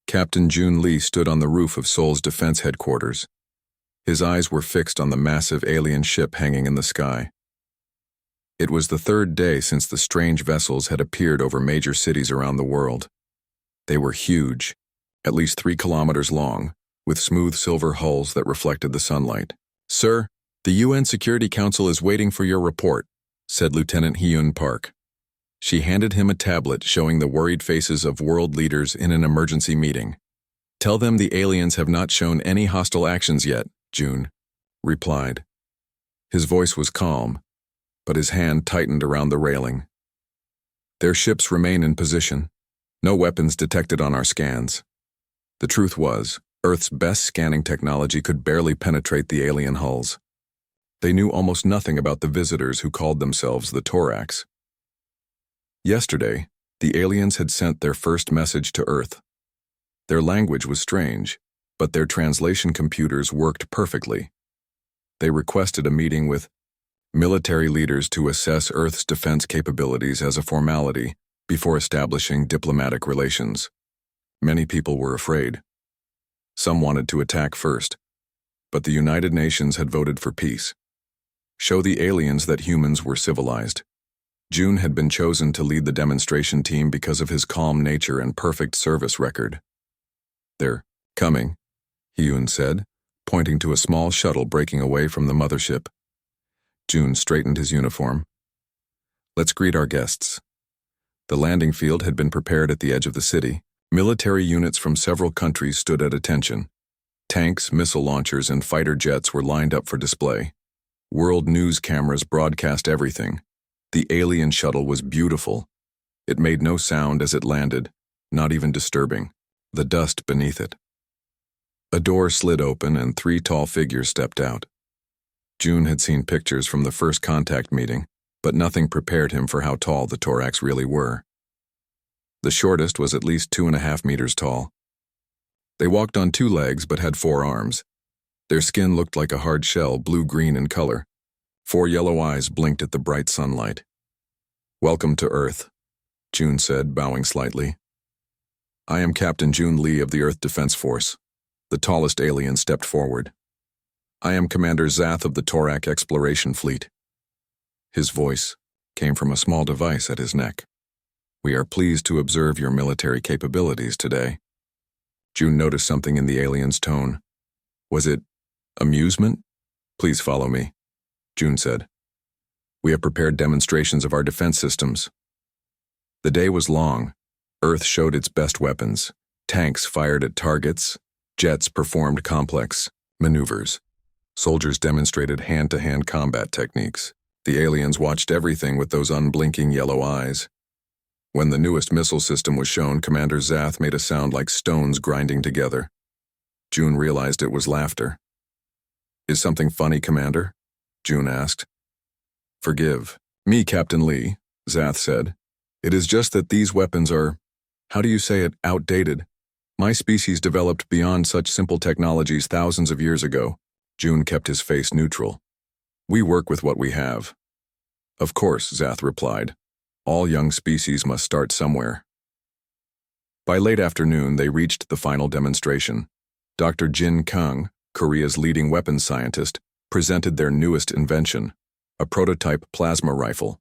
Captain Jun Lee stood on the roof of Seoul's defense headquarters. His eyes were fixed on the massive alien ship hanging in the sky. It was the third day since the strange vessels had appeared over major cities around the world. They were huge, at least 3 kilometers long, with smooth silver hulls that reflected the sunlight. "Sir, the UN Security Council is waiting for your report," said Lieutenant Hyun Park. She handed him a tablet showing the worried faces of world leaders in an emergency meeting. "Tell them the aliens have not shown any hostile actions yet," June replied. His voice was calm, but his hand tightened around the railing. "Their ships remain in position. No weapons detected on our scans." The truth was, Earth's best scanning technology could barely penetrate the alien hulls. They knew almost nothing about the visitors who called themselves the Orcs. Yesterday, the aliens had sent their first message to Earth. Their language was strange, but their translation computers worked perfectly. They requested a meeting with military leaders to assess Earth's defense capabilities as a formality before establishing diplomatic relations. Many people were afraid. Some wanted to attack first, but the United Nations had voted for peace. Show the aliens that humans were civilized. June had been chosen to lead the demonstration team because of his calm nature and perfect service record. "They're coming," Hyun said, pointing to a small shuttle breaking away from the mothership. June straightened his uniform. "Let's greet our guests." The landing field had been prepared at the edge of the city. Military units from several countries stood at attention. Tanks, missile launchers, and fighter jets were lined up for display. World news cameras broadcast everything. The alien shuttle was beautiful. It made no sound as it landed, not even disturbing the dust beneath it. A door slid open and 3 tall figures stepped out. June had seen pictures from the first contact meeting, but nothing prepared him for how tall the Orcs really were. The shortest was at least 2.5 meters tall. They walked on 2 legs but had 4 arms. Their skin looked like a hard shell, blue-green in color. 4 yellow eyes blinked at the bright sunlight. "Welcome to Earth," June said, bowing slightly. "I am Captain Jun Lee of the Earth Defense Force." The tallest alien stepped forward. "I am Commander Zath of the Torak Exploration Fleet." His voice came from a small device at his neck. "We are pleased to observe your military capabilities today." June noticed something in the alien's tone. Was it amusement? "Please follow me," June said. "We have prepared demonstrations of our defense systems." The day was long. Earth showed its best weapons. Tanks fired at targets. Jets performed complex maneuvers. Soldiers demonstrated hand-to-hand combat techniques. The aliens watched everything with those unblinking yellow eyes. When the newest missile system was shown, Commander Zath made a sound like stones grinding together. June realized it was laughter. "Is something funny, Commander?" June asked. "Forgive me, Captain Lee," Zath said. "It is just that these weapons are, how do you say it, outdated. My species developed beyond such simple technologies thousands of years ago." June kept his face neutral. "We work with what we have." "Of course," Zath replied. "All young species must start somewhere." By late afternoon, they reached the final demonstration. Dr. Jin Kang, Korea's leading weapons scientist, presented their newest invention, a prototype plasma rifle.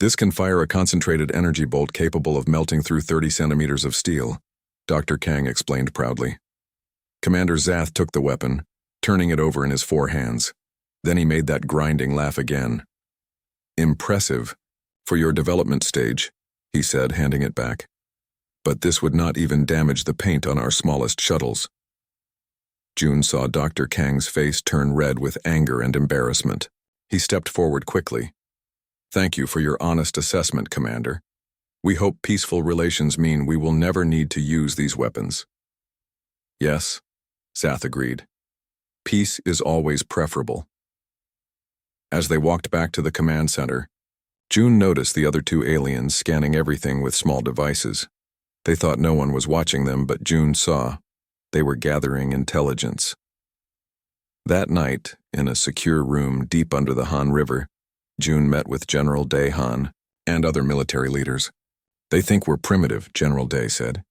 "This can fire a concentrated energy bolt capable of melting through 30 centimeters of steel," Dr. Kang explained proudly. Commander Zath took the weapon, turning it over in his 4 hands. Then he made that grinding laugh again. "Impressive for your development stage," he said, handing it back. "But this would not even damage the paint on our smallest shuttles." June saw Dr. Kang's face turn red with anger and embarrassment. He stepped forward quickly. "Thank you for your honest assessment, Commander. We hope peaceful relations mean we will never need to use these weapons." "Yes," Zath agreed. "Peace is always preferable." As they walked back to the command center, June noticed the other 2 aliens scanning everything with small devices. They thought no one was watching them, but June saw they were gathering intelligence. That night, in a secure room deep under the Han River, June met with General Dae Han and other military leaders. "They think we're primitive," General Day said.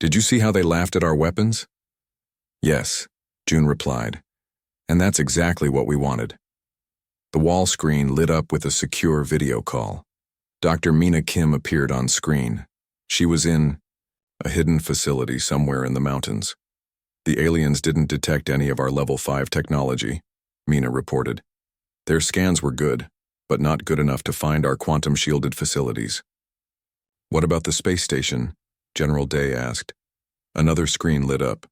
Did you see how they laughed at our weapons? Yes, June replied. And that's exactly what we wanted. The wall screen lit up with a secure video call. Dr. Mina Kim appeared on screen. She was in a hidden facility somewhere in the mountains. The aliens didn't detect any of our level 5 technology, Mina reported. Their scans were good, but not good enough to find our quantum-shielded facilities. What about the space station? General Day asked. Another screen lit up.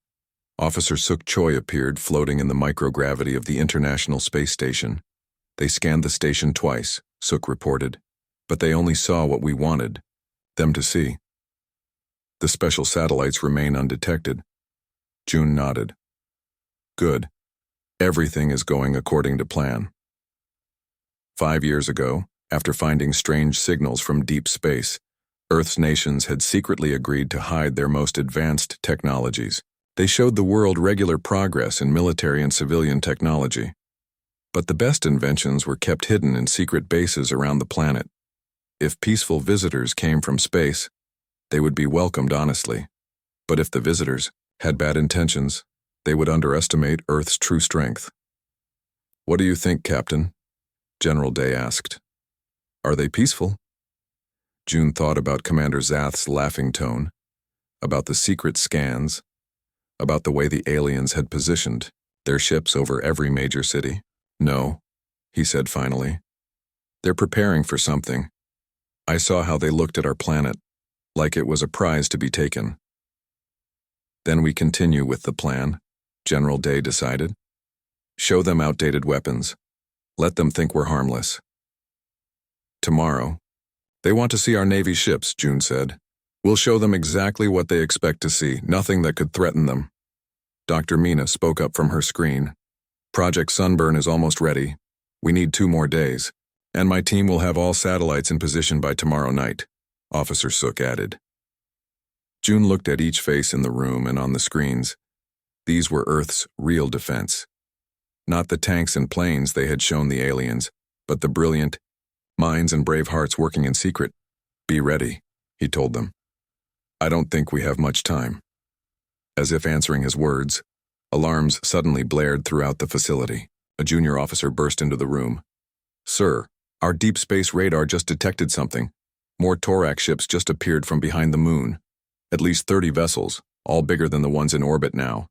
Officer Suk Choi appeared floating in the microgravity of the International Space Station. They scanned the station twice, Suk reported, but they only saw what we wanted them to see. The special satellites remain undetected. June nodded. Good. Everything is going according to plan. 5 years ago, after finding strange signals from deep space, Earth's nations had secretly agreed to hide their most advanced technologies. They showed the world regular progress in military and civilian technology. But the best inventions were kept hidden in secret bases around the planet. If peaceful visitors came from space, they would be welcomed honestly. But if the visitors had bad intentions, they would underestimate Earth's true strength. What do you think, Captain? General Day asked. Are they peaceful? June thought about Commander Zath's laughing tone, about the secret scans, about the way the aliens had positioned their ships over every major city. No, he said finally. They're preparing for something. I saw how they looked at our planet, like it was a prize to be taken. Then we continue with the plan, General Day decided. Show them outdated weapons. Let them think we're harmless. Tomorrow, they want to see our Navy ships, June said. We'll show them exactly what they expect to see, nothing that could threaten them. Dr. Mina spoke up from her screen. Project Sunburn is almost ready. We need 2 more days, and my team will have all satellites in position by tomorrow night, Officer Suk added. June looked at each face in the room and on the screens. These were Earth's real defense. Not the tanks and planes they had shown the aliens, but the brilliant minds and brave hearts working in secret. Be ready, he told them. I don't think we have much time. As if answering his words, alarms suddenly blared throughout the facility. A junior officer burst into the room. Sir, our deep space radar just detected something. More Torak ships just appeared from behind the moon. At least 30 vessels, all bigger than the ones in orbit now.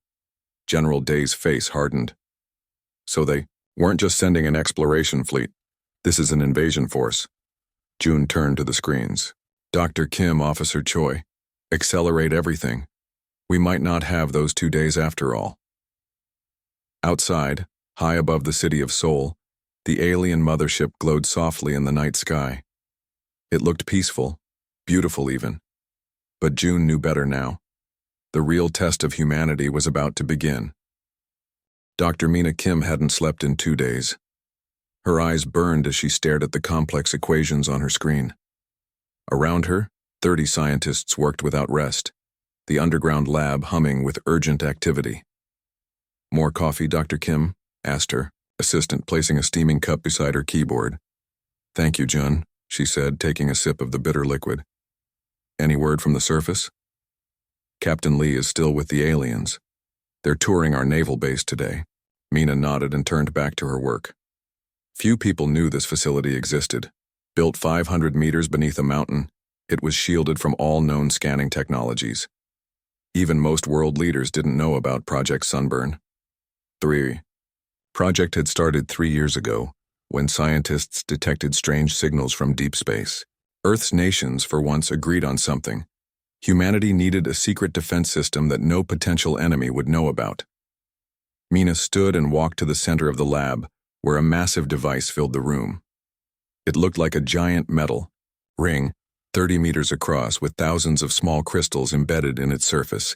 General Day's face hardened. So they weren't just sending an exploration fleet. This is an invasion force. June turned to the screens. Dr. Kim, Officer Choi, accelerate everything. We might not have those 2 days after all. Outside, high above the city of Seoul, the alien mothership glowed softly in the night sky. It looked peaceful, beautiful even. But June knew better now. The real test of humanity was about to begin. Dr. Mina Kim hadn't slept in 2 days. Her eyes burned as she stared at the complex equations on her screen. Around her, 30 scientists worked without rest, the underground lab humming with urgent activity. More coffee, Dr. Kim? Asked her assistant, placing a steaming cup beside her keyboard. Thank you, Jun, she said, taking a sip of the bitter liquid. Any word from the surface? Captain Lee is still with the aliens. They're touring our naval base today. Mina nodded and turned back to her work. Few people knew this facility existed. Built 500 meters beneath a mountain, it was shielded from all known scanning technologies. Even most world leaders didn't know about Project Sunburn. 3. Project had started 3 years ago, when scientists detected strange signals from deep space. Earth's nations, for once, agreed on something. Humanity needed a secret defense system that no potential enemy would know about. Mina stood and walked to the center of the lab, where a massive device filled the room. It looked like a giant metal ring, 30 meters across, with thousands of small crystals embedded in its surface.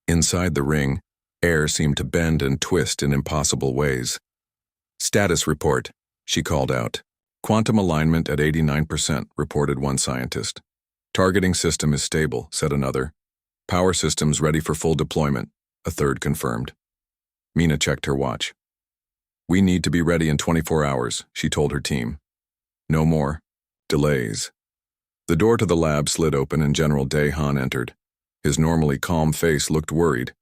Inside the ring, air seemed to bend and twist in impossible ways. Status report, she called out. Quantum alignment at 89%, reported one scientist. Targeting system is stable, said another. Power systems ready for full deployment, a third confirmed. Mina checked her watch. We need to be ready in 24 hours, she told her team. No more delays. The door to the lab slid open and General Dae Han entered. His normally calm face looked worried.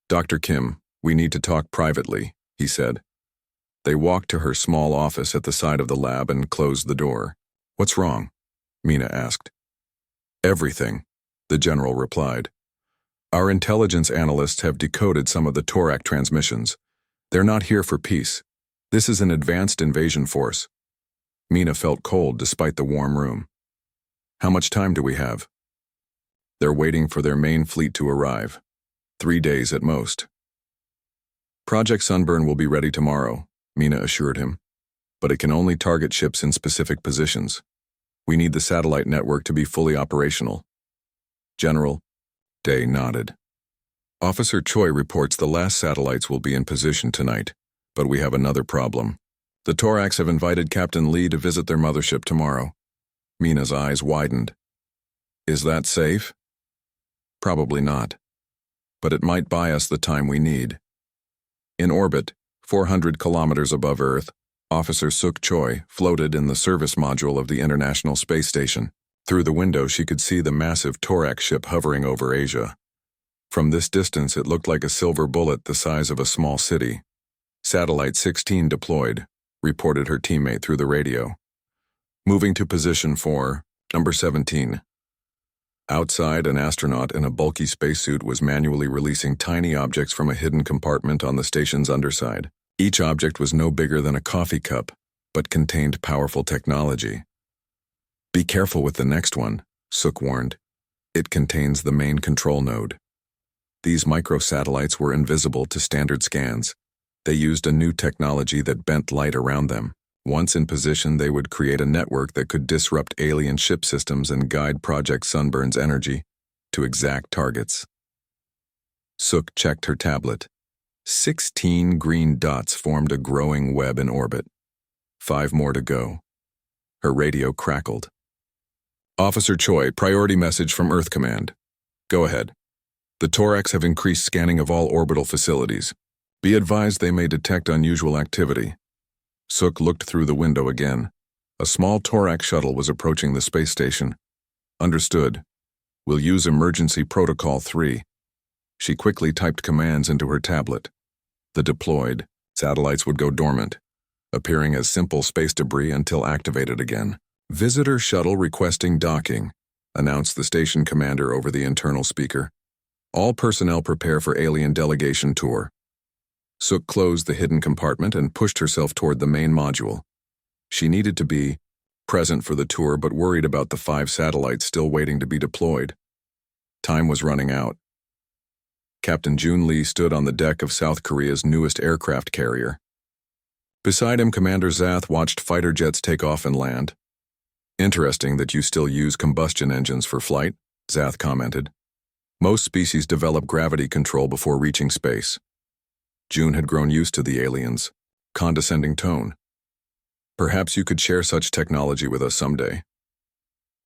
"Dr. Kim, we need to talk privately," he said. They walked to her small office at the side of the lab and closed the door. "What's wrong?" Mina asked. "Everything," the general replied. "Our intelligence analysts have decoded some of the Torak transmissions. They're not here for peace. This is an advanced invasion force." Mina felt cold despite the warm room. "How much time do we have?" "They're waiting for their main fleet to arrive. 3 days at most." "Project Sunburn will be ready tomorrow," Mina assured him. "But it can only target ships in specific positions. We need the satellite network to be fully operational." "General," Day nodded. "Officer Choi reports the last satellites will be in position tonight, but we have another problem. The Toraks have invited Captain Lee to visit their mothership tomorrow." Mina's eyes widened. "Is that safe?" "Probably not. But it might buy us the time we need." In orbit, 400 kilometers above Earth, Officer Suk Choi floated in the service module of the International Space Station. Through the window she could see the massive Torak ship hovering over Asia. From this distance it looked like a silver bullet the size of a small city. "Satellite 16 deployed," reported her teammate through the radio. "Moving to position for number 17. Outside, an astronaut in a bulky spacesuit was manually releasing tiny objects from a hidden compartment on the station's underside. Each object was no bigger than a coffee cup, but contained powerful technology. "Be careful with the next one," Suk warned. "It contains the main control node." These microsatellites were invisible to standard scans. They used a new technology that bent light around them. Once in position, they would create a network that could disrupt alien ship systems and guide Project Sunburn's energy to exact targets. Suk checked her tablet. 16 green dots formed a growing web in orbit. 5 more to go. Her radio crackled. "Officer Choi, priority message from Earth Command. Go ahead. The Toraks have increased scanning of all orbital facilities. Be advised they may detect unusual activity." Suk looked through the window again. A small Torak shuttle was approaching the space station. "Understood. We'll use Emergency Protocol 3. She quickly typed commands into her tablet. The deployed satellites would go dormant, appearing as simple space debris until activated again. "Visitor shuttle requesting docking," announced the station commander over the internal speaker. "All personnel prepare for alien delegation tour." Suk closed the hidden compartment and pushed herself toward the main module. She needed to be present for the tour but worried about the 5 satellites still waiting to be deployed. Time was running out. Captain Jun Lee stood on the deck of South Korea's newest aircraft carrier. Beside him, Commander Zath watched fighter jets take off and land. "Interesting that you still use combustion engines for flight," Zath commented. "Most species develop gravity control before reaching space." June had grown used to the aliens' condescending tone. "Perhaps you could share such technology with us someday."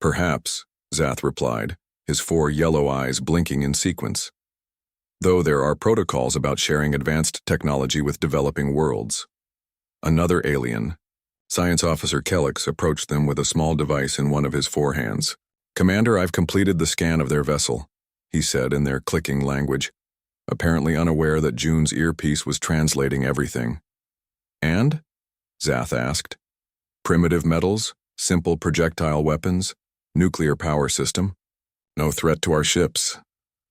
"Perhaps," Zath replied, his 4 yellow eyes blinking in sequence. "Though there are protocols about sharing advanced technology with developing worlds." Another alien, Science Officer Kellix, approached them with a small device in one of his 4 hands. "Commander, I've completed the scan of their vessel," he said in their clicking language, apparently unaware that June's earpiece was translating everything. "And?" Zath asked. "Primitive metals, simple projectile weapons, nuclear power system. No threat to our ships."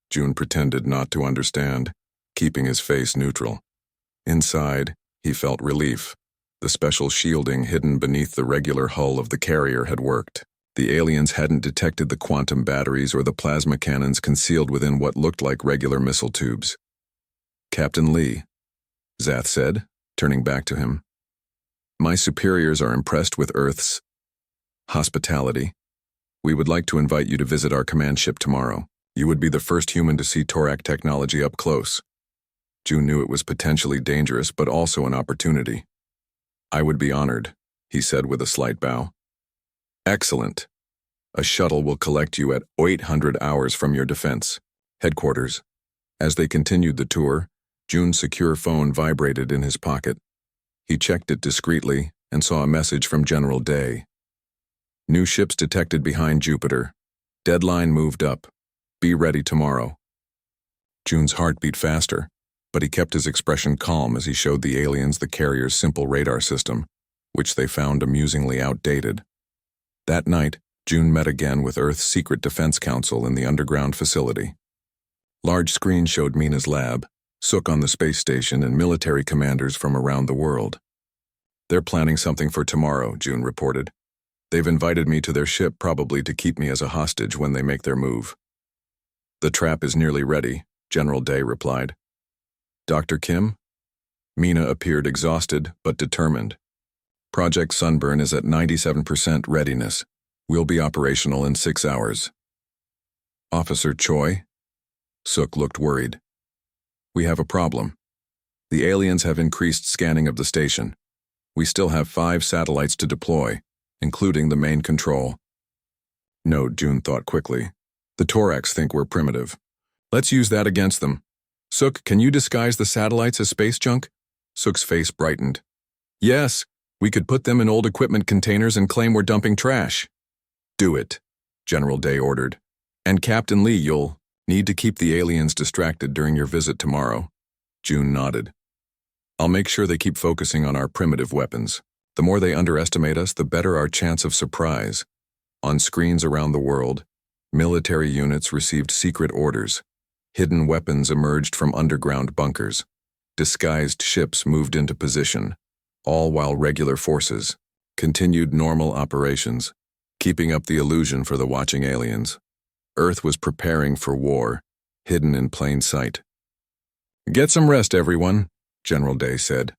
June pretended not to understand, keeping his face neutral. Inside, he felt relief. The special shielding hidden beneath the regular hull of the carrier had worked. The aliens hadn't detected the quantum batteries or the plasma cannons concealed within what looked like regular missile tubes. "Captain Lee," Zath said, turning back to him. "My superiors are impressed with Earth's hospitality. We would like to invite you to visit our command ship tomorrow. You would be the first human to see Torak technology up close." June knew it was potentially dangerous, but also an opportunity. "I would be honored," he said with a slight bow. "Excellent. A shuttle will collect you at 800 hours from your defense headquarters." As they continued the tour, June's secure phone vibrated in his pocket. He checked it discreetly and saw a message from General Day. "New ships detected behind Jupiter. Deadline moved up. Be ready tomorrow. June's heart beat faster, but he kept his expression calm as he showed the aliens the carrier's simple radar system, which they found amusingly outdated. That night, June met again with Earth's Secret Defense Council in the underground facility. Large screens showed Mina's lab, Sook on the space station, and military commanders from around the world. They're planning something for tomorrow, June reported. They've invited me to their ship, probably to keep me as a hostage when they make their move. The trap is nearly ready, General Day replied. Dr. Kim? Mina appeared exhausted but determined. Project Sunburn is at 97% readiness. We'll be operational in 6 hours. Officer Choi? Sook looked worried. We have a problem. The aliens have increased scanning of the station. We still have 5 satellites to deploy, including the main control. No, June thought quickly. The Toraks think we're primitive. Let's use that against them. Sook, can you disguise the satellites as space junk? Sook's face brightened. Yes, we could put them in old equipment containers and claim we're dumping trash. Do it, General Day ordered. And Captain Lee, you'll need to keep the aliens distracted during your visit tomorrow. June nodded. I'll make sure they keep focusing on our primitive weapons. The more they underestimate us, the better our chance of surprise. On screens around the world, military units received secret orders. Hidden weapons emerged from underground bunkers. Disguised ships moved into position, all while regular forces continued normal operations, keeping up the illusion for the watching aliens. Earth was preparing for war, hidden in plain sight. Get some rest, everyone, General Day said.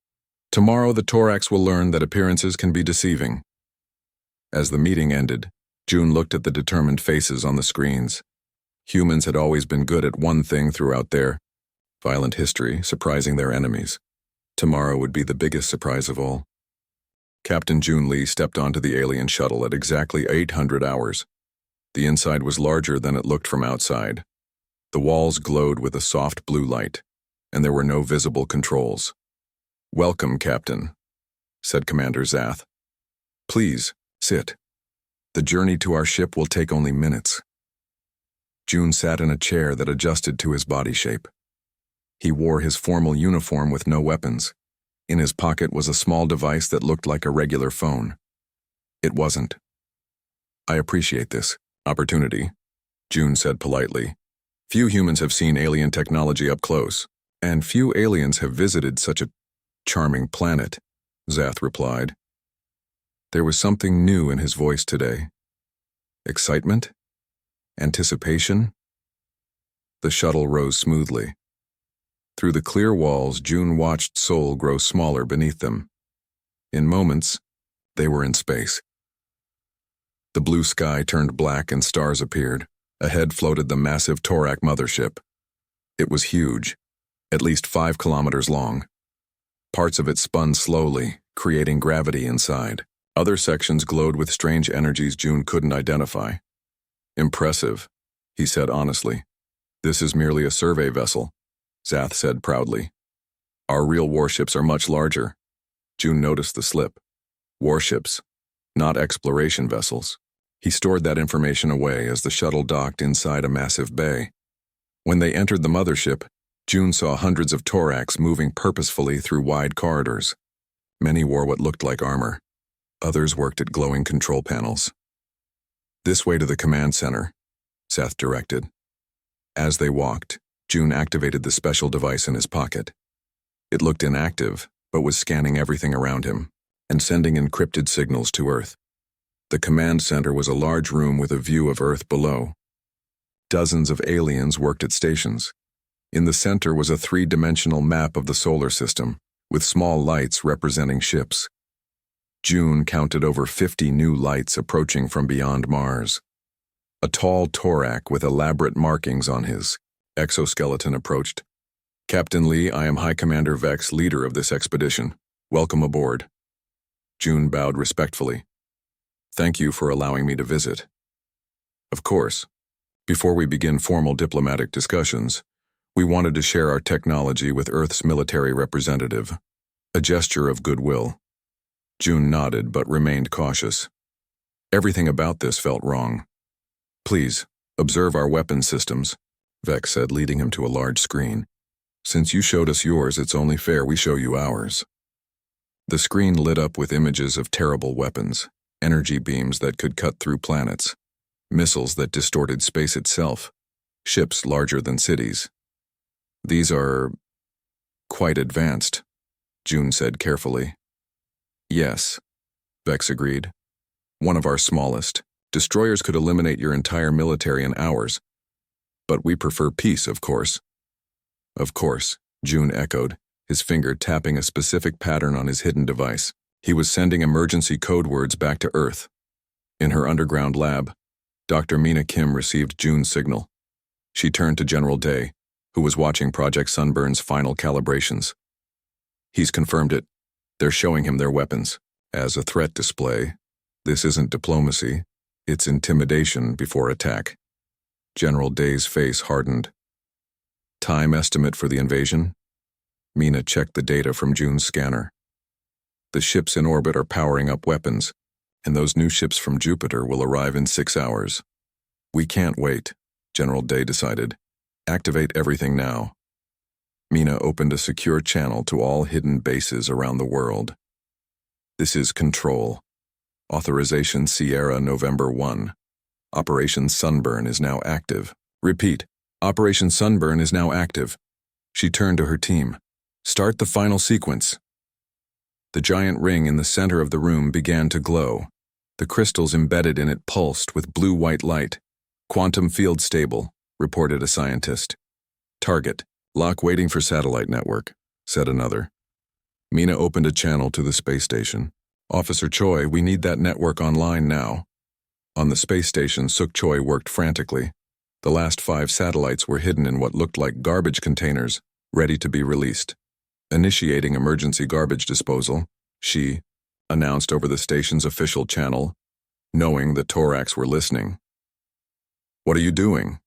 Tomorrow the Toraks will learn that appearances can be deceiving. As the meeting ended, June looked at the determined faces on the screens. Humans had always been good at one thing throughout their violent history, surprising their enemies. Tomorrow would be the biggest surprise of all. Captain June Lee stepped onto the alien shuttle at exactly 800 hours. The inside was larger than it looked from outside. The walls glowed with a soft blue light, and there were no visible controls. Welcome, Captain, said Commander Zath. Please, sit. The journey to our ship will take only minutes. June sat in a chair that adjusted to his body shape. He wore his formal uniform with no weapons. In his pocket was a small device that looked like a regular phone. It wasn't. I appreciate this opportunity, June said politely. Few humans have seen alien technology up close, and few aliens have visited such a charming planet, Zath replied. There was something new in his voice today. Excitement? Anticipation? The shuttle rose smoothly. Through the clear walls, June watched Seoul grow smaller beneath them. In moments, they were in space. The blue sky turned black and stars appeared. Ahead floated the massive Torak mothership. It was huge, at least 5 kilometers long. Parts of it spun slowly, creating gravity inside. Other sections glowed with strange energies June couldn't identify. Impressive, he said honestly. This is merely a survey vessel, Zath said proudly. Our real warships are much larger. June noticed the slip. Warships, not exploration vessels. He stored that information away as the shuttle docked inside a massive bay. When they entered the mothership, June saw hundreds of Toraks moving purposefully through wide corridors. Many wore what looked like armor. Others worked at glowing control panels. This way to the command center, Zath directed. As they walked, June activated the special device in his pocket. It looked inactive, but was scanning everything around him and sending encrypted signals to Earth. The command center was a large room with a view of Earth below. Dozens of aliens worked at stations. In the center was a 3-dimensional map of the solar system, with small lights representing ships. June counted over 50 new lights approaching from beyond Mars. A tall Torak with elaborate markings on his exoskeleton approached. Captain Lee, I am High Commander Vex, leader of this expedition. Welcome aboard. June bowed respectfully. Thank you for allowing me to visit. Of course. Before we begin formal diplomatic discussions, we wanted to share our technology with Earth's military representative. A gesture of goodwill. June nodded but remained cautious. Everything about this felt wrong. Please, Observe our weapon systems, Vex said, leading him to a large screen. Since you showed us yours, it's only fair we show you ours. The screen lit up with images of terrible weapons, energy beams that could cut through planets, missiles that distorted space itself, ships larger than cities. These are quite advanced, June said carefully. Yes, Vex agreed. One of our smallest. Destroyers could eliminate your entire military in hours. But we prefer peace, of course. Of course, June echoed, his finger tapping a specific pattern on his hidden device. He was sending emergency code words back to Earth. In her underground lab, Dr. Mina Kim received June's signal. She turned to General Day, who was watching Project Sunburn's final calibrations. He's confirmed it. They're showing him their weapons. As a threat display, this isn't diplomacy, it's intimidation before attack. General Day's face hardened. Time estimate for the invasion? Mina checked the data from June's scanner. The ships in orbit are powering up weapons, and those new ships from Jupiter will arrive in 6 hours. We can't wait, General Day decided. Activate everything now. Mina opened a secure channel to all hidden bases around the world. This is Control. Authorization Sierra November 1. Operation Sunburn is now active. Repeat. Operation Sunburn is now active. She turned to her team. Start the final sequence. The giant ring in the center of the room began to glow. The crystals embedded in it pulsed with blue-white light. Quantum field stable, reported a scientist. Target. Lock waiting for satellite network, said another. Mina opened a channel to the space station. Officer Choi, we need that network online now. On the space station, Suk Choi worked frantically. The last 5 satellites were hidden in what looked like garbage containers, ready to be released. Initiating emergency garbage disposal, she announced over the station's official channel, knowing the Toraks were listening. What are you doing?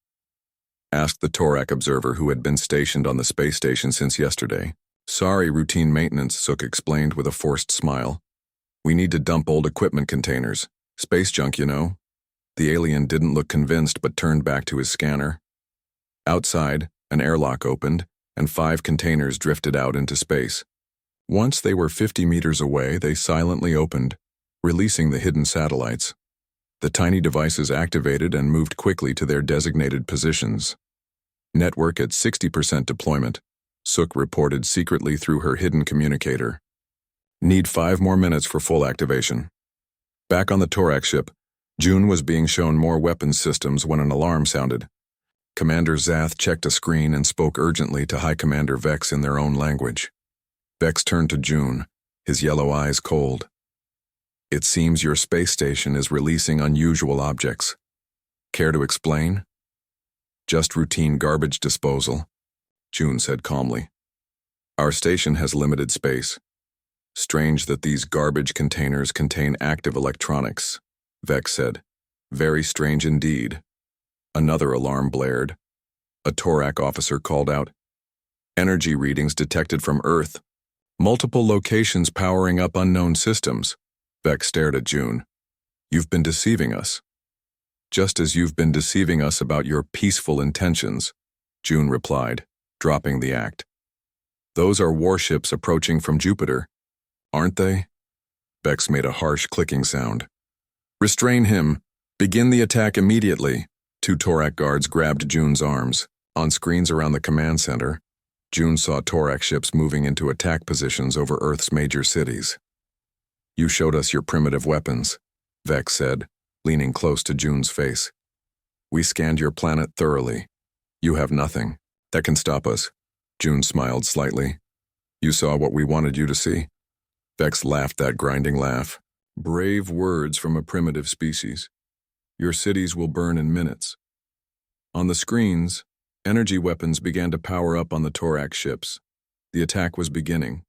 Asked the Torak observer who had been stationed on the space station since yesterday. Sorry, routine maintenance, Suk explained with a forced smile. We need to dump old equipment containers. Space junk, you know. The alien didn't look convinced but turned back to his scanner. Outside, an airlock opened, and 5 containers drifted out into space. Once they were 50 meters away, they silently opened, releasing the hidden satellites. The tiny devices activated and moved quickly to their designated positions. Network at 60% deployment, Suk reported secretly through her hidden communicator. Need 5 more minutes for full activation. Back on the Torak ship, June was being shown more weapons systems when an alarm sounded. Commander Zath checked a screen and spoke urgently to High Commander Vex in their own language. Vex turned to June, his yellow eyes cold. It seems your space station is releasing unusual objects. Care to explain? Just routine garbage disposal, June said calmly. Our station has limited space. Strange that these garbage containers contain active electronics, Vex said. Very strange indeed. Another alarm blared. A Torak officer called out. Energy readings detected from Earth. Multiple locations powering up unknown systems. Vex stared at June. You've been deceiving us. Just as you've been deceiving us about your peaceful intentions, June replied, dropping the act. Those are warships approaching from Jupiter, aren't they? Vex made a harsh clicking sound. Restrain him. Begin the attack immediately. 2 Torak guards grabbed June's arms. On screens around the command center, June saw Torak ships moving into attack positions over Earth's major cities. You showed us your primitive weapons, Vex said, leaning close to June's face. We scanned your planet thoroughly. You have nothing that can stop us. June smiled slightly. You saw what we wanted you to see? Vex laughed that grinding laugh. Brave words from a primitive species. Your cities will burn in minutes. On the screens, energy weapons began to power up on the Torak ships. The attack was beginning.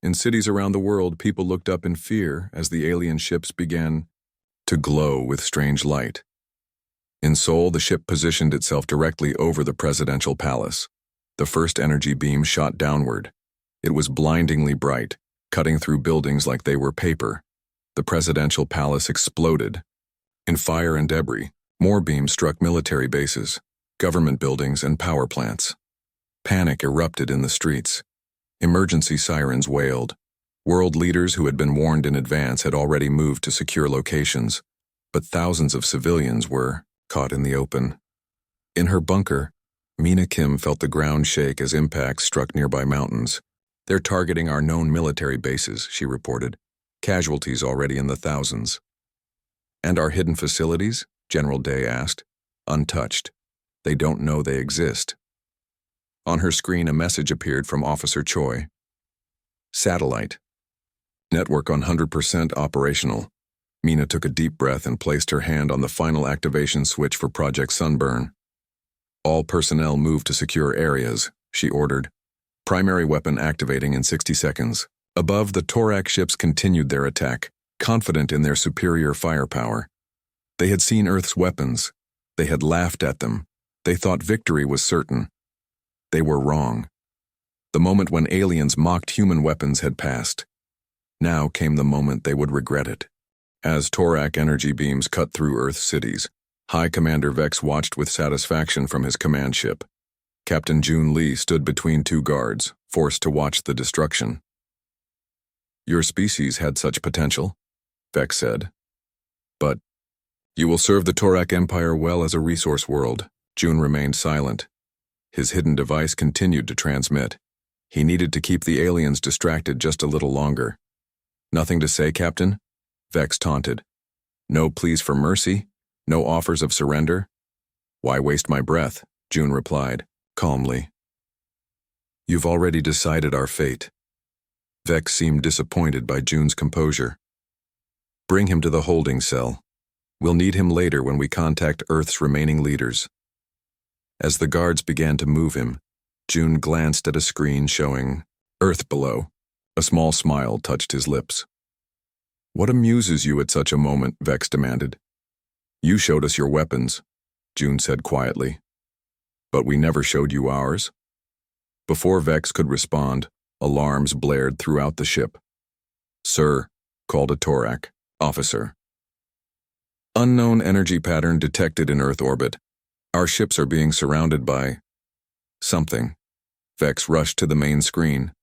In cities around the world, people looked up in fear as the alien ships began to glow with strange light. In Seoul, the ship positioned itself directly over the presidential palace. The first energy beam shot downward. It was blindingly bright, cutting through buildings like they were paper. The presidential palace exploded. In fire and debris, More beams struck military bases, government buildings, and power plants. Panic erupted in the streets. Emergency sirens wailed. World leaders who had been warned in advance had already moved to secure locations, but thousands of civilians were caught in the open. In her bunker, Mina Kim felt the ground shake as impacts struck nearby mountains. "They're targeting our known military bases," she reported. "Casualties already in the thousands." "And our hidden facilities?" General Day asked. "Untouched. They don't know they exist." On her screen, a message appeared from Officer Choi. "Satellite. Network 100% operational." Mina took a deep breath and placed her hand on the final activation switch for Project Sunburn. "All personnel move to secure areas," she ordered. "Primary weapon activating in 60 seconds. Above, the Torak ships continued their attack, confident in their superior firepower. They had seen Earth's weapons. They had laughed at them. They thought victory was certain. They were wrong. The moment when aliens mocked human weapons had passed. Now came the moment they would regret it. As Torak energy beams cut through Earth's cities, High Commander Vex watched with satisfaction from his command ship. Captain June Lee stood between two guards, forced to watch the destruction. "Your species had such potential," Vex said. "But you will serve the Torak Empire well as a resource world." June remained silent. His hidden device continued to transmit. He needed to keep the aliens distracted just a little longer. "Nothing to say, Captain?" Vex taunted. "No pleas for mercy? No offers of surrender?" "Why waste my breath?" June replied, calmly. "You've already decided our fate." Vex seemed disappointed by June's composure. "Bring him to the holding cell. We'll need him later when we contact Earth's remaining leaders." As the guards began to move him, June glanced at a screen showing Earth below. A small smile touched his lips. "What amuses you at such a moment?" Vex demanded. "You showed us your weapons," June said quietly. "But we never showed you ours." Before Vex could respond, alarms blared throughout the ship. "Sir," called a Torak officer. "Unknown energy pattern detected in Earth orbit. Our ships are being surrounded by something." Vex rushed to the main screen.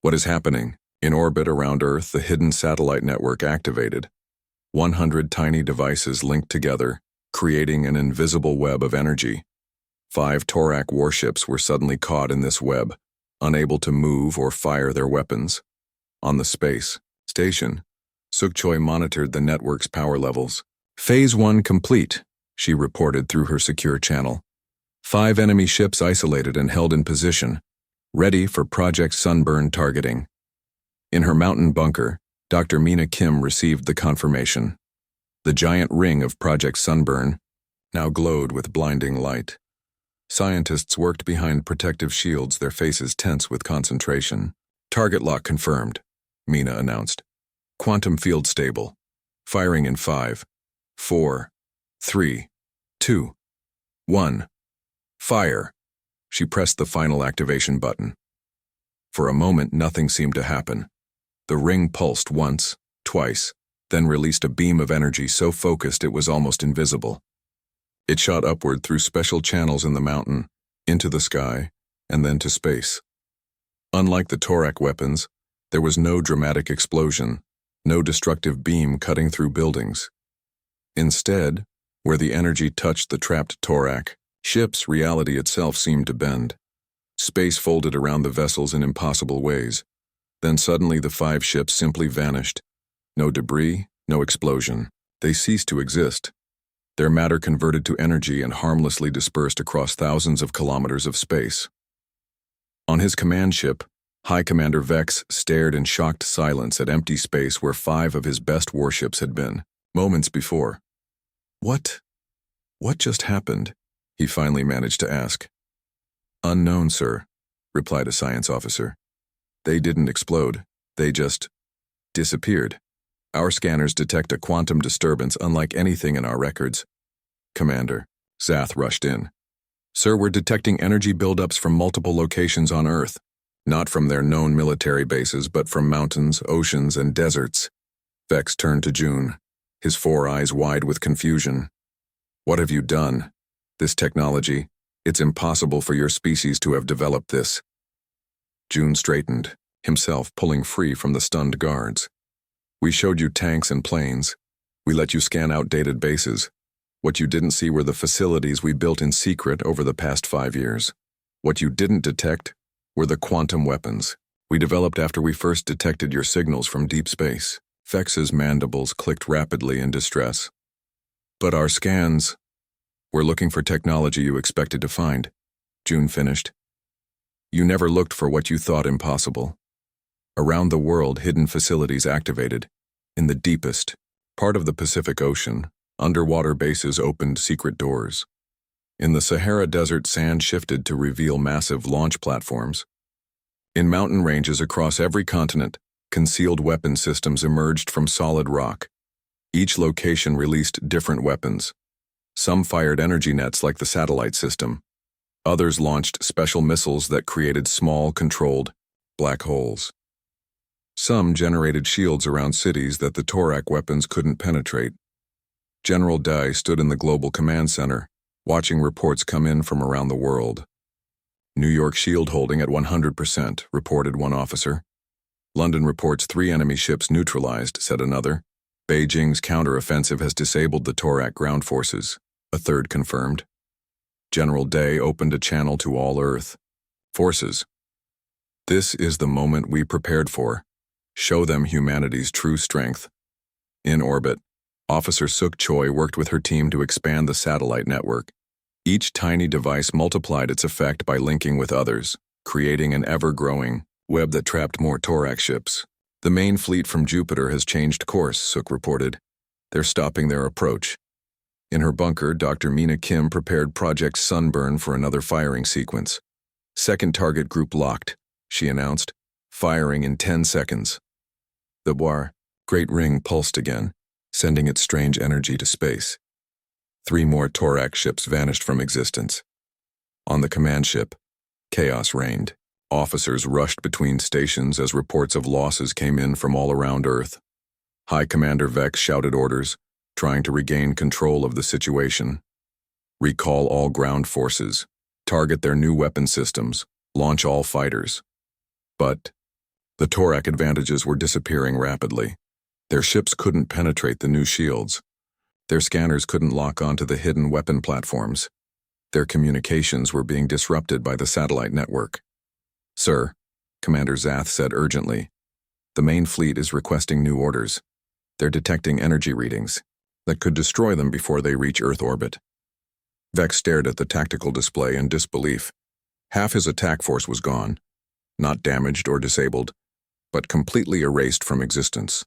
"What is happening?" In orbit around Earth, the hidden satellite network activated. 100 tiny devices linked together, creating an invisible web of energy. 5 Torak warships were suddenly caught in this web, unable to move or fire their weapons. On the space station, Sukchoi monitored the network's power levels. "Phase 1 complete," she reported through her secure channel. 5 enemy ships isolated and held in position, ready for Project Sunburn targeting. In her mountain bunker, Dr. Mina Kim received the confirmation. The giant ring of Project Sunburn now glowed with blinding light. Scientists worked behind protective shields, their faces tense with concentration. "Target lock confirmed," Mina announced. "Quantum field stable. Firing in 5, 4, 3, 2, 1. Fire." She pressed the final activation button. For a moment, nothing seemed to happen. The ring pulsed once, twice, then released a beam of energy so focused it was almost invisible. It shot upward through special channels in the mountain, into the sky, and then to space. Unlike the Torak weapons, there was no dramatic explosion, no destructive beam cutting through buildings. Instead, where the energy touched the trapped Torak ships, reality itself seemed to bend. Space folded around the vessels in impossible ways. Then suddenly the 5 ships simply vanished. No debris, no explosion. They ceased to exist. Their matter converted to energy and harmlessly dispersed across thousands of kilometers of space. On his command ship, High Commander Vex stared in shocked silence at empty space where 5 of his best warships had been, moments before. What just happened?" he finally managed to ask. "Unknown, sir," replied a science officer. "They didn't explode. They just disappeared. Our scanners detect a quantum disturbance unlike anything in our records." "Commander," Zath rushed in. "Sir, we're detecting energy buildups from multiple locations on Earth. Not from their known military bases, but from mountains, oceans, and deserts." Vex turned to June, his 4 eyes wide with confusion. What have you done? This technology, it's impossible for your species to have developed this. June straightened, himself pulling free from the stunned guards. We showed you tanks and planes. We let you scan outdated bases. What you didn't see were the facilities we built in secret over the past 5 years. What you didn't detect were the quantum weapons we developed after we first detected your signals from deep space. Vex's mandibles clicked rapidly in distress. But our scans, we're looking for technology you expected to find, June finished. You never looked for what you thought impossible. Around the world, hidden facilities activated. In the deepest part of the Pacific Ocean, underwater bases opened secret doors. In the Sahara Desert, sand shifted to reveal massive launch platforms. In mountain ranges across every continent, concealed weapon systems emerged from solid rock. Each location released different weapons. Some fired energy nets like the satellite system. Others launched special missiles that created small, controlled black holes. Some generated shields around cities that the Torak weapons couldn't penetrate. General Dai stood in the Global Command Center, watching reports come in from around the world. New York shield holding at 100%, reported one officer. London reports 3 enemy ships neutralized, said another. Beijing's counter-offensive has disabled the Torak ground forces, a third confirmed. General Day opened a channel to all Earth forces. This is the moment we prepared for. Show them humanity's true strength. In orbit, Officer Suk Choi worked with her team to expand the satellite network. Each tiny device multiplied its effect by linking with others, creating an ever-growing web that trapped more Torak ships. The main fleet from Jupiter has changed course, Suk reported. They're stopping their approach. In her bunker, Dr. Mina Kim prepared Project Sunburn for another firing sequence. Second target group locked, she announced, firing in 10 seconds. The great ring pulsed again, sending its strange energy to space. 3 more Torak ships vanished from existence. On the command ship, chaos reigned. Officers rushed between stations as reports of losses came in from all around Earth. High Commander Vex shouted orders, trying to regain control of the situation. Recall all ground forces, target their new weapon systems, launch all fighters. But the Torak advantages were disappearing rapidly. Their ships couldn't penetrate the new shields. Their scanners couldn't lock onto the hidden weapon platforms. Their communications were being disrupted by the satellite network. Sir, Commander Zath said urgently, the main fleet is requesting new orders. They're detecting energy readings that could destroy them before they reach Earth orbit. Vex stared at the tactical display in disbelief. Half his attack force was gone, not damaged or disabled, but completely erased from existence.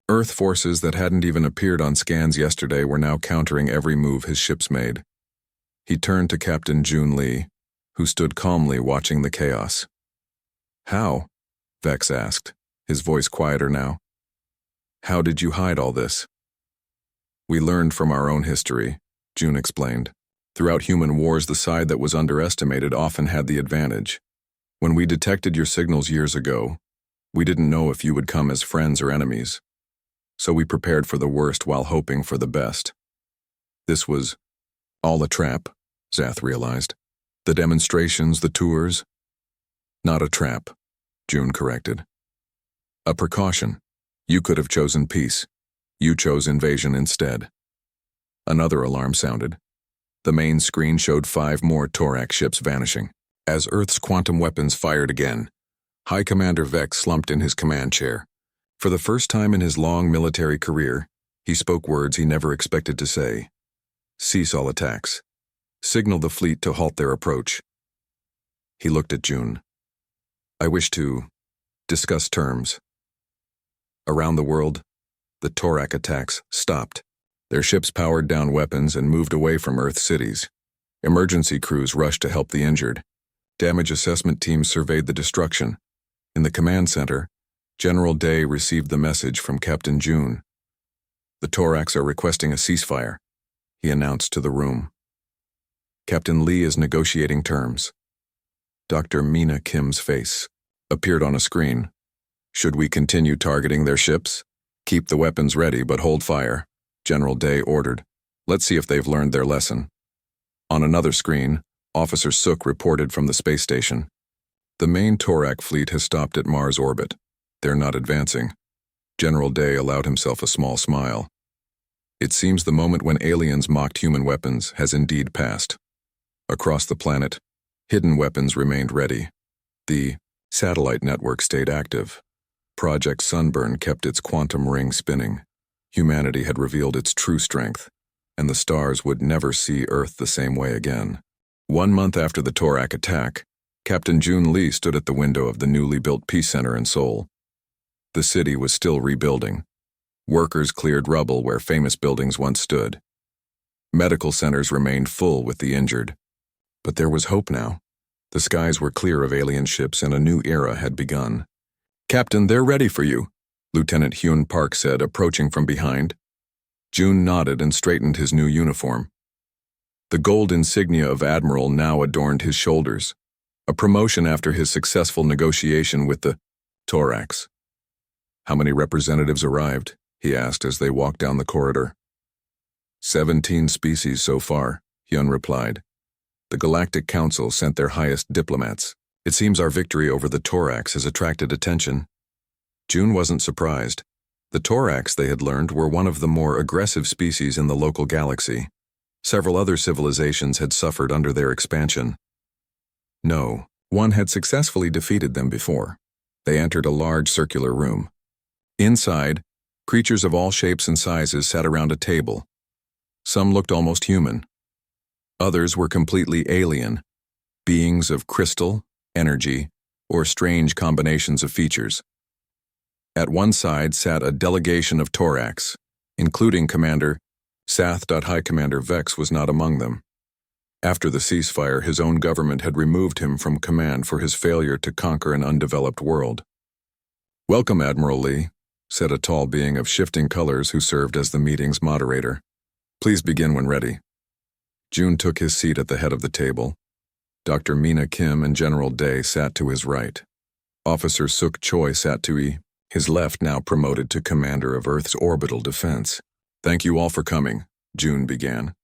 Earth forces that hadn't even appeared on scans yesterday were now countering every move his ships made. He turned to Captain June Lee, who stood calmly watching the chaos. How? Vex asked, his voice quieter now. How did you hide all this? We learned from our own history, June explained. Throughout human wars, the side that was underestimated often had the advantage. When we detected your signals years ago, we didn't know if you would come as friends or enemies. So we prepared for the worst while hoping for the best. This was all a trap, Zath realized. The demonstrations, the tours. Not a trap, June corrected. A precaution. You could have chosen peace. You chose invasion instead. Another alarm sounded. The main screen showed 5 more Torak ships vanishing. As Earth's quantum weapons fired again, High Commander Vex slumped in his command chair. For the first time in his long military career, he spoke words he never expected to say. Cease all attacks. Signal the fleet to halt their approach. He looked at June. I wish to discuss terms. Around the world, the Torak attacks stopped. Their ships powered down weapons and moved away from Earth cities. Emergency crews rushed to help the injured. Damage assessment teams surveyed the destruction. In the command center, General Day received the message from Captain June. The Toraks are requesting a ceasefire, he announced to the room. Captain Lee is negotiating terms. Dr. Mina Kim's face appeared on a screen. Should we continue targeting their ships? Keep the weapons ready, but hold fire, General Day ordered. Let's see if they've learned their lesson. On another screen, Officer Sook reported from the space station. The main Torak fleet has stopped at Mars orbit. They're not advancing. General Day allowed himself a small smile. It seems the moment when aliens mocked human weapons has indeed passed. Across the planet, hidden weapons remained ready. The satellite network stayed active. Project Sunburn kept its quantum ring spinning. Humanity had revealed its true strength, and the stars would never see Earth the same way again. 1 month after the Torak attack, Captain June Lee stood at the window of the newly built Peace Center in Seoul. The city was still rebuilding. Workers cleared rubble where famous buildings once stood. Medical centers remained full with the injured. But there was hope now. The skies were clear of alien ships and a new era had begun. "Captain, they're ready for you," Lieutenant Hyun Park said, approaching from behind. June nodded and straightened his new uniform. The gold insignia of Admiral now adorned his shoulders, a promotion after his successful negotiation with the Toraks. "How many representatives arrived?" he asked as they walked down the corridor. 17 species so far, Hyun replied. The Galactic Council sent their highest diplomats. It seems our victory over the Toraks has attracted attention. June wasn't surprised. The Toraks, they had learned, were one of the more aggressive species in the local galaxy. Several other civilizations had suffered under their expansion. No, one had successfully defeated them before. They entered a large circular room. Inside, creatures of all shapes and sizes sat around a table. Some looked almost human. Others were completely alien, beings of crystal, energy, or strange combinations of features. At one side sat a delegation of Toraks, including Commander Sath. High Commander Vex was not among them. After the ceasefire, his own government had removed him from command for his failure to conquer an undeveloped world. "Welcome, Admiral Lee," said a tall being of shifting colors who served as the meeting's moderator. "Please begin when ready." June took his seat at the head of the table. Dr. Mina Kim and General Day sat to his right. Officer Sook Choi sat to his left, now promoted to commander of Earth's orbital defense. "Thank you all for coming," June began.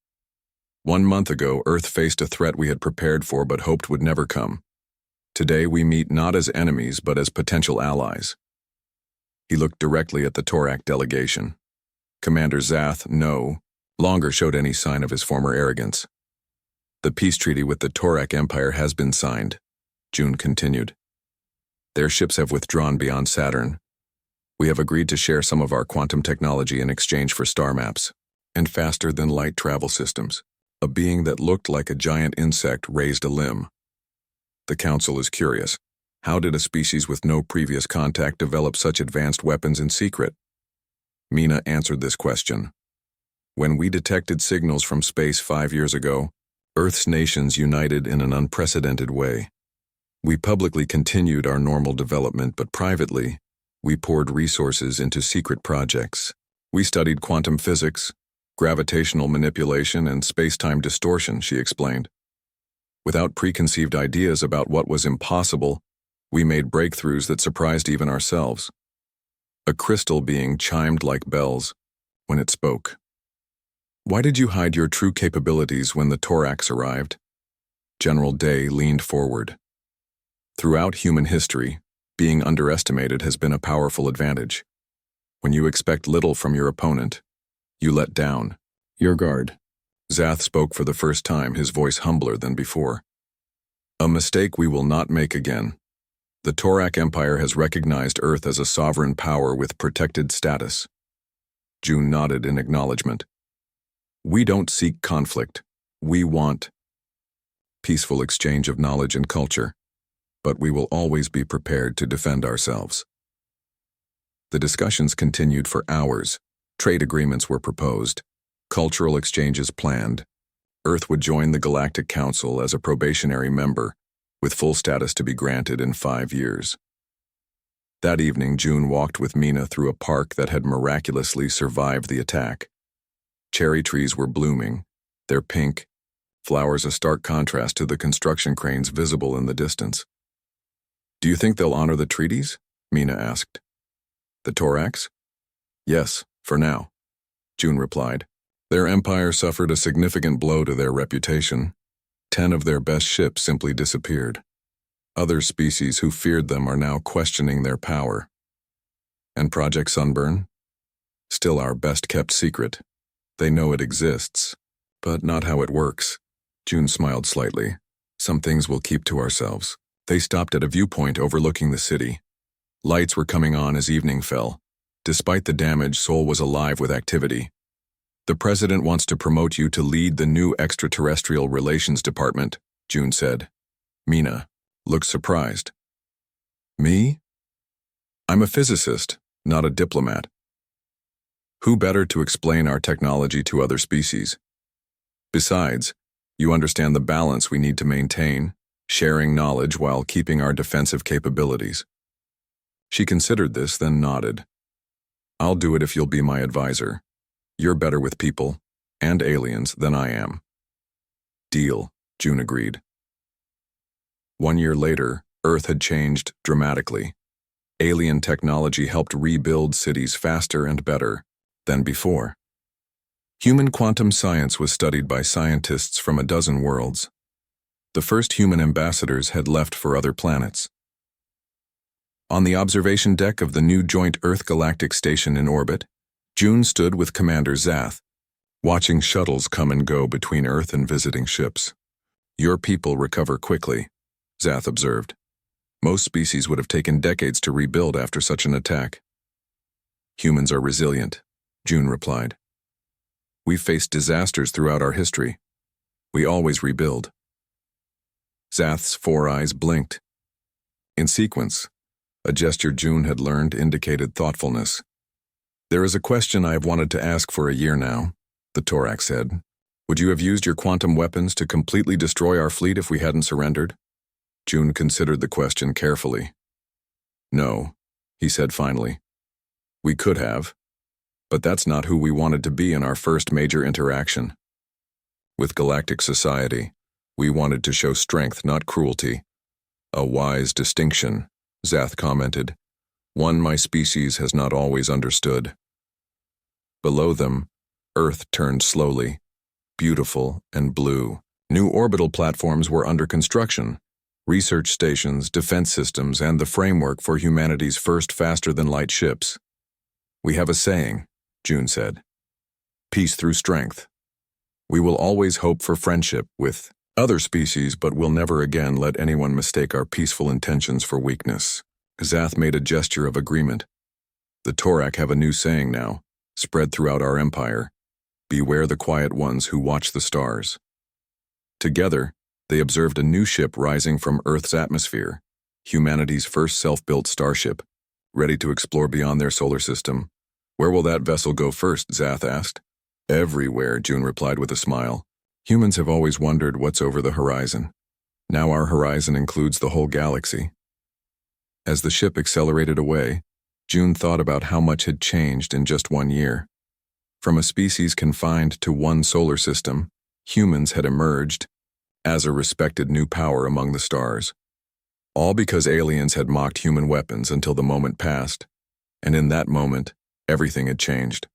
1 month ago, Earth faced a threat we had prepared for but hoped would never come. Today we meet not as enemies but as potential allies. He looked directly at the Torak delegation. Commander Zath no longer showed any sign of his former arrogance. "The peace treaty with the Torak Empire has been signed," June continued. "Their ships have withdrawn beyond Saturn. We have agreed to share some of our quantum technology in exchange for star maps and faster-than-light travel systems." A being that looked like a giant insect raised a limb. "The Council is curious. How did a species with no previous contact develop such advanced weapons in secret?" Mina answered this question. "When we detected signals from space 5 years ago, Earth's nations united in an unprecedented way. We publicly continued our normal development, but privately, we poured resources into secret projects. We studied quantum physics, gravitational manipulation, and space-time distortion," she explained. "Without preconceived ideas about what was impossible, we made breakthroughs that surprised even ourselves." A crystal being chimed like bells when it spoke. "Why did you hide your true capabilities when the Toraks arrived?" General Day leaned forward. "Throughout human history, being underestimated has been a powerful advantage. When you expect little from your opponent, you let down your guard." Zath spoke for the first time, his voice humbler than before. "A mistake we will not make again. The Torak Empire has recognized Earth as a sovereign power with protected status." June nodded in acknowledgement. "We don't seek conflict. We want peaceful exchange of knowledge and culture, but we will always be prepared to defend ourselves." The discussions continued for hours. Trade agreements were proposed, cultural exchanges planned. Earth would join the Galactic Council as a probationary member, with full status to be granted in 5 years. That evening, June walked with Mina through a park that had miraculously survived the attack. Cherry trees were blooming, their pink flowers a stark contrast to the construction cranes visible in the distance. "Do you think they'll honor the treaties?" Mina asked. "The Toraks?" "Yes, for now," June replied. Their empire suffered a significant blow to their reputation. 10 of their best ships simply disappeared. Other species who feared them are now questioning their power. And Project Sunburn? Still our best-kept secret. They know it exists, but not how it works. June smiled slightly. Some things we'll keep to ourselves. They stopped at a viewpoint overlooking the city. Lights were coming on as evening fell. Despite the damage, Seoul was alive with activity. The president wants to promote you to lead the new extraterrestrial relations department, June said. Mina looked surprised. Me? I'm a physicist, not a diplomat. Who better to explain our technology to other species? Besides, you understand the balance we need to maintain, sharing knowledge while keeping our defensive capabilities. She considered this, then nodded. I'll do it if you'll be my advisor. You're better with people, and aliens, than I am. Deal, June agreed. 1 year later, Earth had changed dramatically. Alien technology helped rebuild cities faster and better than before. Human quantum science was studied by scientists from a dozen worlds. The first human ambassadors had left for other planets. On the observation deck of the new Joint Earth Galactic Station in orbit, June stood with Commander Zath, watching shuttles come and go between Earth and visiting ships. Your people recover quickly, Zath observed. Most species would have taken decades to rebuild after such an attack. Humans are resilient, June replied. We've faced disasters throughout our history. We always rebuild. Zath's 4 eyes blinked. In sequence, a gesture June had learned indicated thoughtfulness. There is a question I have wanted to ask for a year now, the Torak said. Would you have used your quantum weapons to completely destroy our fleet if we hadn't surrendered? June considered the question carefully. No, he said finally. We could have, but that's not who we wanted to be in our first major interaction. With galactic society, we wanted to show strength, not cruelty. A wise distinction, Zath commented. One my species has not always understood. Below them, Earth turned slowly, beautiful and blue. New orbital platforms were under construction. Research stations, defense systems, and the framework for humanity's first faster-than-light ships. We have a saying, June said. Peace through strength. We will always hope for friendship with other species, but will never again let anyone mistake our peaceful intentions for weakness. Zath made a gesture of agreement. The Torak have a new saying now, spread throughout our empire. Beware the quiet ones who watch the stars. Together, they observed a new ship rising from Earth's atmosphere, humanity's first self-built starship, ready to explore beyond their solar system. Where will that vessel go first, Zath asked. Everywhere, June replied with a smile. Humans have always wondered what's over the horizon. Now our horizon includes the whole galaxy. As the ship accelerated away, June thought about how much had changed in just 1 year. From a species confined to one solar system, humans had emerged as a respected new power among the stars. All because aliens had mocked human weapons until the moment passed, and in that moment, everything had changed.